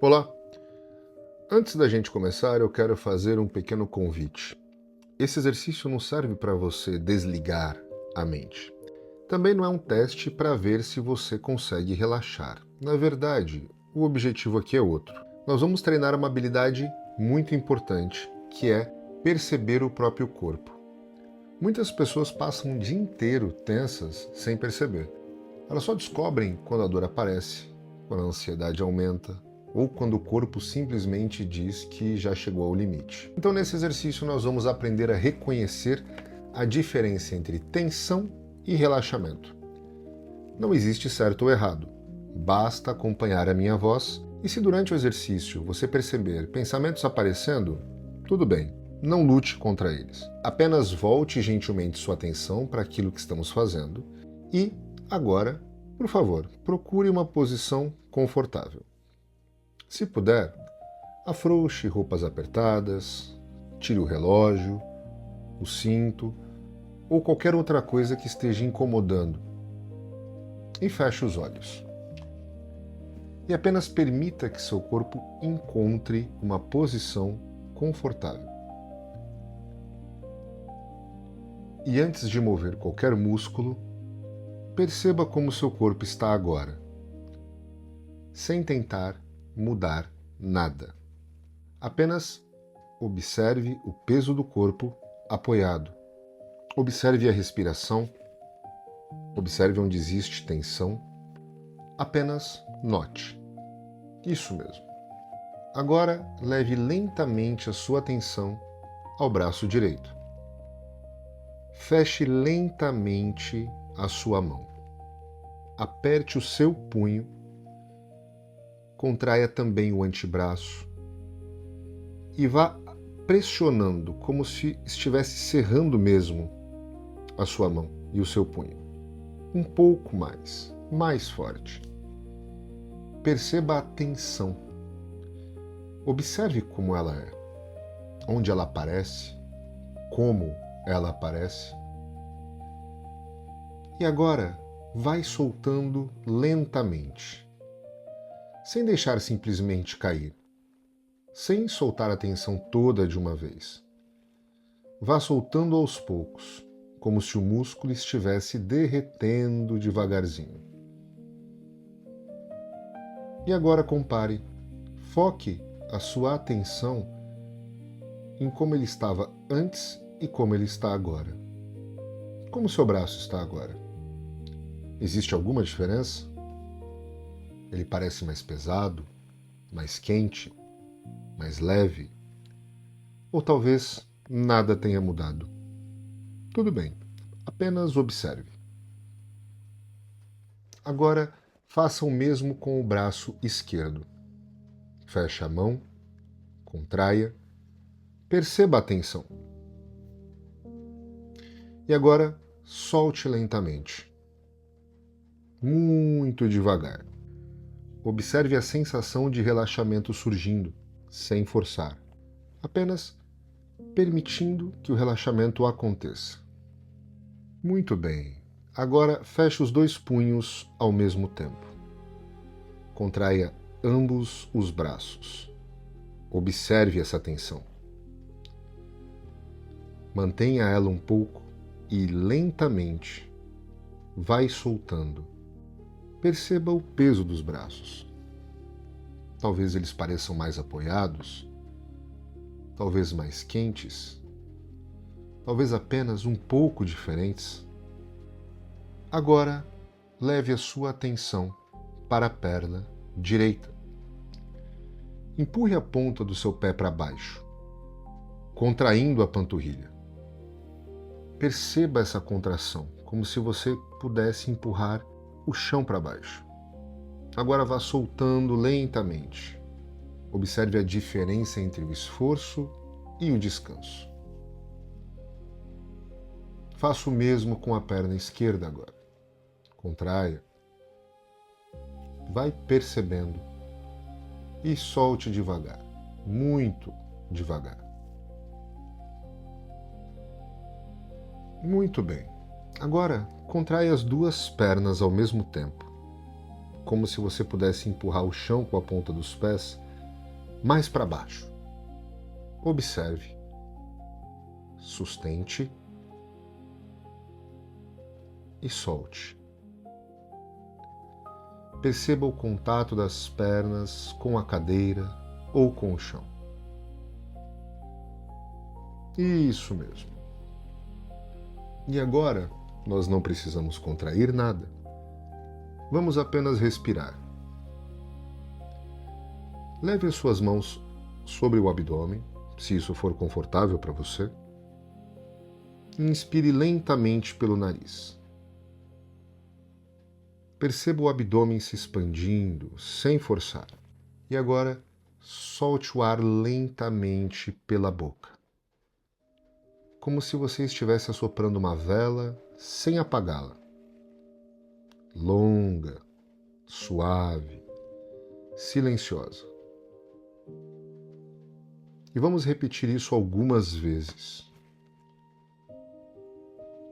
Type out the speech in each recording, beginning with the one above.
Olá! Antes da gente começar, eu quero fazer um pequeno convite. Esse exercício não serve para você desligar a mente. Também não é um teste para ver se você consegue relaxar. Na verdade, o objetivo aqui é outro. Nós vamos treinar uma habilidade muito importante, que é perceber o próprio corpo. Muitas pessoas passam o dia inteiro tensas sem perceber. Elas só descobrem quando a dor aparece, quando a ansiedade aumenta, ou quando o corpo simplesmente diz que já chegou ao limite. Então, nesse exercício, nós vamos aprender a reconhecer a diferença entre tensão e relaxamento. Não existe certo ou errado. Basta acompanhar a minha voz e, se durante o exercício você perceber pensamentos aparecendo, tudo bem, não lute contra eles. Apenas volte gentilmente sua atenção para aquilo que estamos fazendo e, agora, por favor, procure uma posição confortável. Se puder, afrouxe roupas apertadas, tire o relógio, o cinto ou qualquer outra coisa que esteja incomodando e feche os olhos. E apenas permita que seu corpo encontre uma posição confortável. E antes de mover qualquer músculo, perceba como seu corpo está agora, sem tentar mudar nada. Apenas observe o peso do corpo apoiado. Observe a respiração. Observe onde existe tensão. Apenas note. Isso mesmo. Agora leve lentamente a sua atenção ao braço direito. Feche lentamente a sua mão. Aperte o seu punho. Contraia também o antebraço e vá pressionando como se estivesse cerrando mesmo a sua mão e o seu punho. Um pouco mais forte. Perceba a tensão. Observe como ela é, onde ela aparece, como ela aparece. E agora, vai soltando lentamente. Sem deixar simplesmente cair, sem soltar a tensão toda de uma vez. Vá soltando aos poucos, como se o músculo estivesse derretendo devagarzinho. E agora compare, foque a sua atenção em como ele estava antes e como ele está agora. Como seu braço está agora? Existe alguma diferença? Ele parece mais pesado, mais quente, mais leve? Ou talvez nada tenha mudado? Tudo bem, apenas observe. Agora, faça o mesmo com o braço esquerdo. Feche a mão, contraia, perceba a tensão. E agora, solte lentamente. Muito devagar. Observe a sensação de relaxamento surgindo, sem forçar, apenas permitindo que o relaxamento aconteça. Muito bem. Agora feche os dois punhos ao mesmo tempo. Contraia ambos os braços. Observe essa tensão. Mantenha ela um pouco e lentamente vai soltando. Perceba o peso dos braços. Talvez eles pareçam mais apoiados, talvez mais quentes, talvez apenas um pouco diferentes. Agora, leve a sua atenção para a perna direita. Empurre a ponta do seu pé para baixo, contraindo a panturrilha. Perceba essa contração, como se você pudesse empurrar o chão para baixo. Agora vá soltando lentamente. Observe a diferença entre o esforço e o descanso. Faça o mesmo com a perna esquerda agora. Contraia. Vai percebendo e solte devagar, muito devagar. Muito bem. Agora, contrai as duas pernas ao mesmo tempo, como se você pudesse empurrar o chão com a ponta dos pés mais para baixo. Observe, sustente e solte. Perceba o contato das pernas com a cadeira ou com o chão. Isso mesmo. E agora, nós não precisamos contrair nada. Vamos apenas respirar. Leve as suas mãos sobre o abdômen, se isso for confortável para você. Inspire lentamente pelo nariz. Perceba o abdômen se expandindo, sem forçar. E agora, solte o ar lentamente pela boca. Como se você estivesse assoprando uma vela sem apagá-la. Longa, suave, silenciosa. E vamos repetir isso algumas vezes.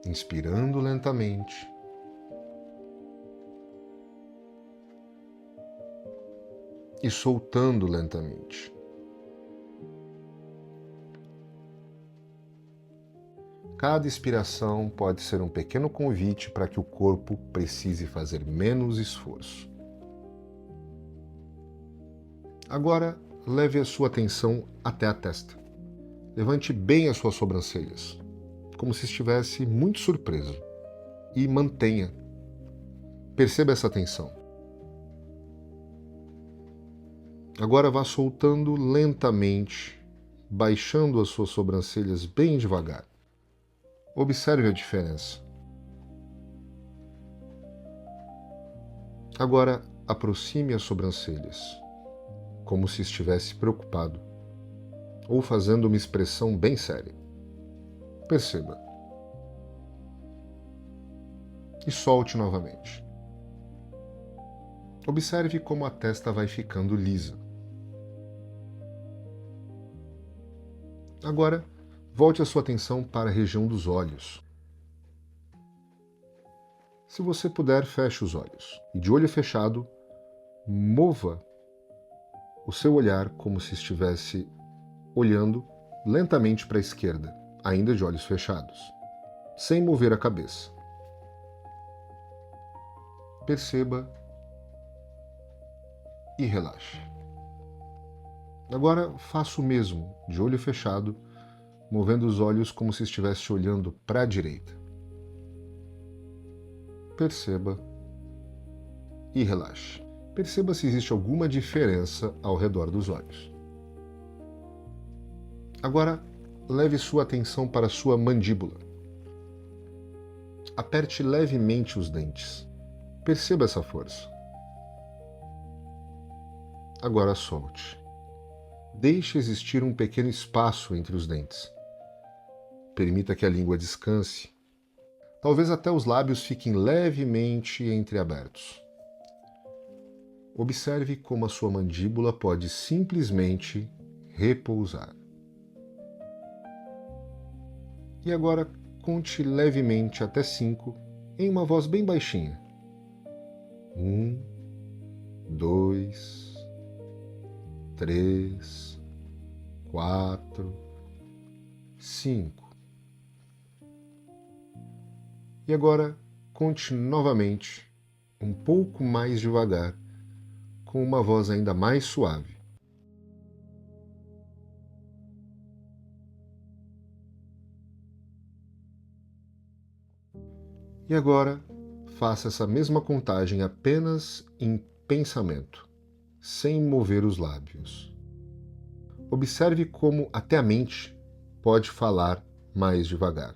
Inspirando lentamente. E soltando lentamente. Cada expiração pode ser um pequeno convite para que o corpo precise fazer menos esforço. Agora, leve a sua atenção até a testa. Levante bem as suas sobrancelhas, como se estivesse muito surpreso. E mantenha. Perceba essa tensão. Agora vá soltando lentamente, baixando as suas sobrancelhas bem devagar. Observe a diferença. Agora aproxime as sobrancelhas, como se estivesse preocupado, ou fazendo uma expressão bem séria. Perceba. E solte novamente. Observe como a testa vai ficando lisa. Agora, volte a sua atenção para a região dos olhos. Se você puder, feche os olhos e, de olho fechado, mova o seu olhar como se estivesse olhando lentamente para a esquerda, ainda de olhos fechados, sem mover a cabeça. Perceba e relaxe. Agora faça o mesmo, de olho fechado, movendo os olhos como se estivesse olhando para a direita. Perceba e relaxe. Perceba se existe alguma diferença ao redor dos olhos. Agora, leve sua atenção para a sua mandíbula. Aperte levemente os dentes. Perceba essa força. Agora solte. Deixe existir um pequeno espaço entre os dentes. Permita que a língua descanse. Talvez até os lábios fiquem levemente entreabertos. Observe como a sua mandíbula pode simplesmente repousar. E agora conte levemente até 5 em uma voz bem baixinha. 1, 2, 3, 4, 5. E agora conte novamente, um pouco mais devagar, com uma voz ainda mais suave. E agora, faça essa mesma contagem apenas em pensamento, sem mover os lábios. Observe como até a mente pode falar mais devagar.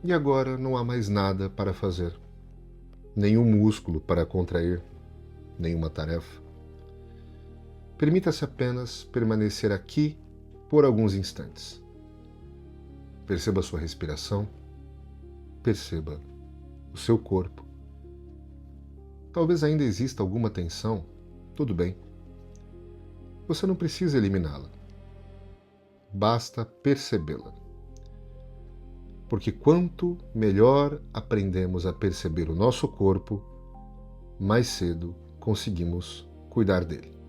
E agora não há mais nada para fazer. Nenhum músculo para contrair, nenhuma tarefa. Permita-se apenas permanecer aqui por alguns instantes. Perceba sua respiração, perceba o seu corpo. Talvez ainda exista alguma tensão, tudo bem. Você não precisa eliminá-la. Basta percebê-la. Porque quanto melhor aprendemos a perceber o nosso corpo, mais cedo conseguimos cuidar dele.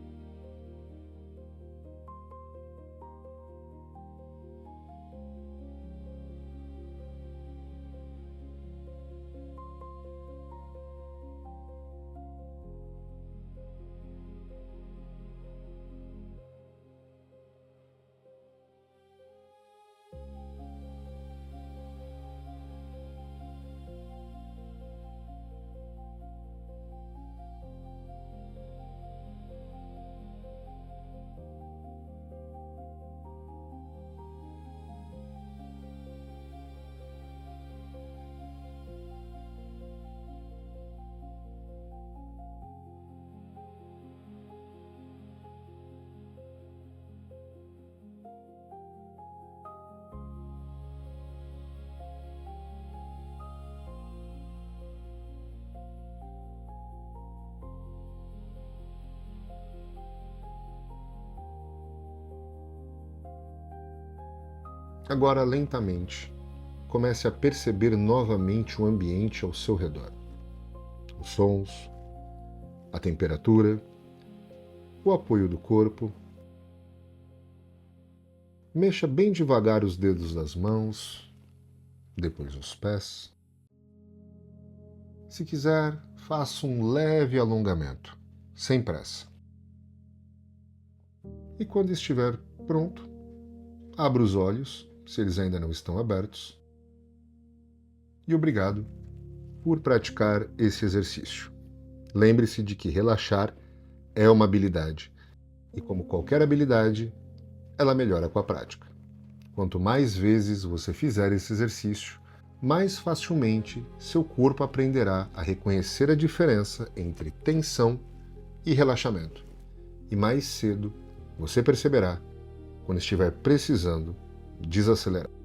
Agora, lentamente, comece a perceber novamente o ambiente ao seu redor. Os sons, a temperatura, o apoio do corpo. Mexa bem devagar os dedos das mãos, depois os pés. Se quiser, faça um leve alongamento, sem pressa. E quando estiver pronto, abra os olhos, se eles ainda não estão abertos. E obrigado por praticar esse exercício. Lembre-se de que relaxar é uma habilidade, e como qualquer habilidade, ela melhora com a prática. Quanto mais vezes você fizer esse exercício, mais facilmente seu corpo aprenderá a reconhecer a diferença entre tensão e relaxamento. E mais cedo você perceberá quando estiver precisando desacelerar.